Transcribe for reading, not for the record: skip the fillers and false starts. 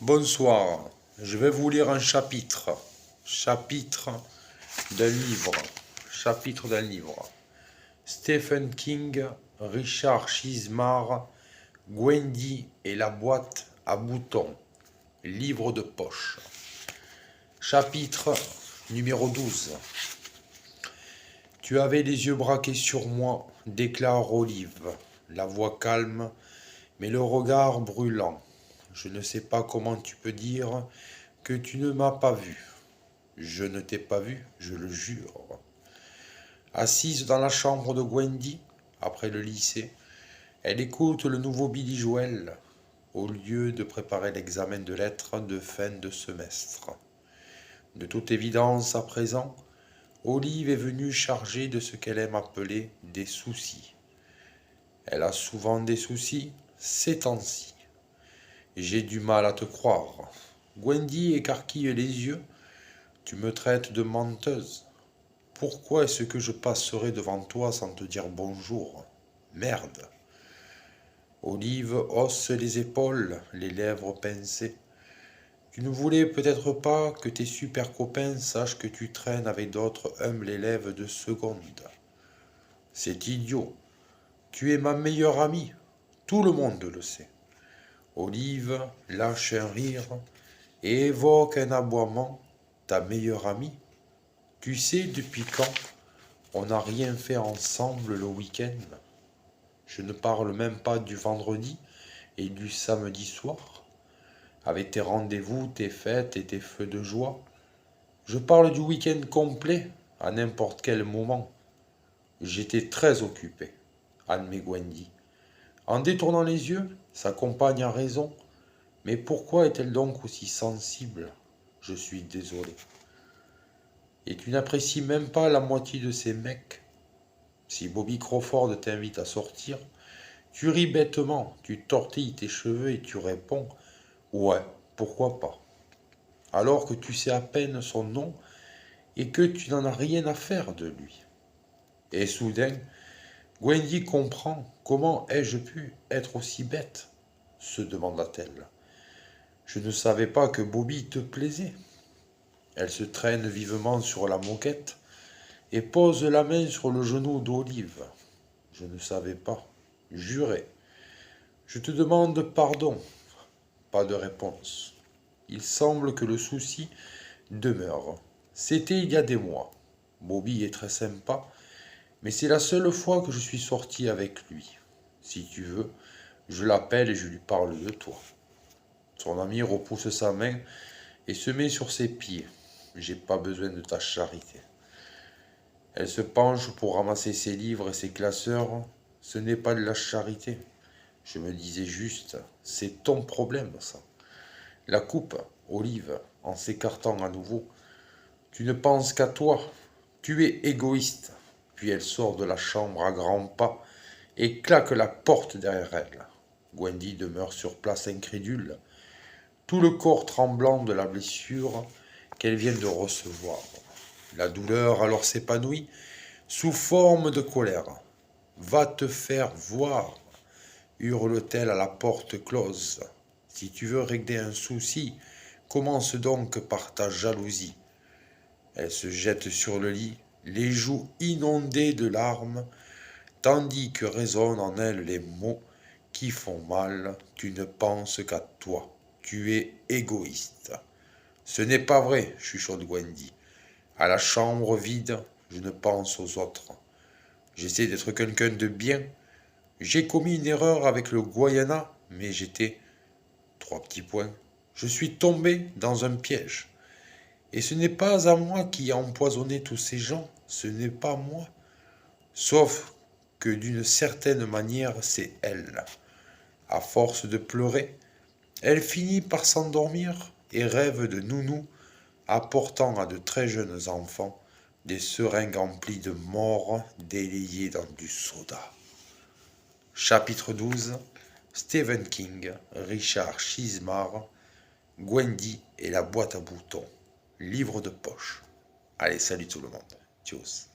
Bonsoir, je vais vous lire un chapitre d'un livre, Stephen King, Richard Chizmar, Gwendy et la boîte à boutons, livre de poche. Chapitre numéro 12. Tu avais les yeux braqués sur moi, déclare Olive, la voix calme, mais le regard brûlant. Je ne sais pas comment tu peux dire que tu ne m'as pas vu. Je ne t'ai pas vu, je le jure. Assise dans la chambre de Gwendy, après le lycée, elle écoute le nouveau Billy Joel, au lieu de préparer l'examen de lettres de fin de semestre. De toute évidence, à présent, Olive est venue chargée de ce qu'elle aime appeler des soucis. Elle a souvent des soucis ces temps-ci. J'ai du mal à te croire. Gwendy écarquille les yeux. Tu me traites de menteuse. Pourquoi est-ce que je passerai devant toi sans te dire bonjour? Merde. Olive hausse les épaules, les lèvres pincées. Tu ne voulais peut-être pas que tes super copains sachent que tu traînes avec d'autres humbles élèves de seconde. C'est idiot. Tu es ma meilleure amie. Tout le monde le sait. Olive lâche un rire et évoque un aboiement. Ta meilleure amie? Tu sais depuis quand on n'a rien fait ensemble le week-end? Je ne parle même pas du vendredi et du samedi soir, avec tes rendez-vous, tes fêtes et tes feux de joie. Je parle du week-end complet, à n'importe quel moment. J'étais très occupé, admet Gwendy. En détournant les yeux, sa compagne a raison. Mais pourquoi est-elle donc aussi sensible? Je suis désolé. Et tu n'apprécies même pas la moitié de ces mecs. Si Bobby Crawford t'invite à sortir, tu ris bêtement, tu tortilles tes cheveux et tu réponds « Ouais, pourquoi pas ?» alors que tu sais à peine son nom et que tu n'en as rien à faire de lui. Et soudain, Gwendy comprend comment ai-je pu être aussi bête, se demanda-t-elle. Je ne savais pas que Bobby te plaisait. Elle se traîne vivement sur la moquette et pose la main sur le genou d'Olive. Je ne savais pas. Juré. Je te demande pardon. Pas de réponse. Il semble que le souci demeure. C'était il y a des mois. Bobby est très sympa, mais c'est la seule fois que je suis sorti avec lui. Si tu veux, je l'appelle et je lui parle de toi. Son ami repousse sa main et se met sur ses pieds. J'ai pas besoin de ta charité. Elle se penche pour ramasser ses livres et ses classeurs. Ce n'est pas de la charité. Je me disais juste, c'est ton problème, ça. La coupe, Olive, en s'écartant à nouveau. Tu ne penses qu'à toi. Tu es égoïste. Puis elle sort de la chambre à grands pas et claque la porte derrière elle. Gwendy demeure sur place incrédule, tout le corps tremblant de la blessure qu'elle vient de recevoir. La douleur alors s'épanouit sous forme de colère. Va te faire voir, hurle-t-elle à la porte close. Si tu veux régler un souci, commence donc par ta jalousie. Elle se jette sur le lit, les joues inondées de larmes, tandis que résonnent en elle les mots qui font mal. Tu ne penses qu'à toi. Tu es égoïste. Ce n'est pas vrai, chuchote Gwendy. À la chambre vide, je ne pense aux autres. J'essaie d'être quelqu'un de bien. J'ai commis une erreur avec le Guyana, mais j'étais... 3 petits points. Je suis tombé dans un piège. Et ce n'est pas à moi qui a empoisonné tous ces gens. Ce n'est pas moi. Sauf que d'une certaine manière, c'est elle. À force de pleurer, elle finit par s'endormir et rêve de nounou apportant à de très jeunes enfants des seringues emplies de morts délayées dans du soda. Chapitre 12. Stephen King, Richard Chizmar, Gwendy et la boîte à boutons. Livre de poche. Allez, salut tout le monde. Tchuss.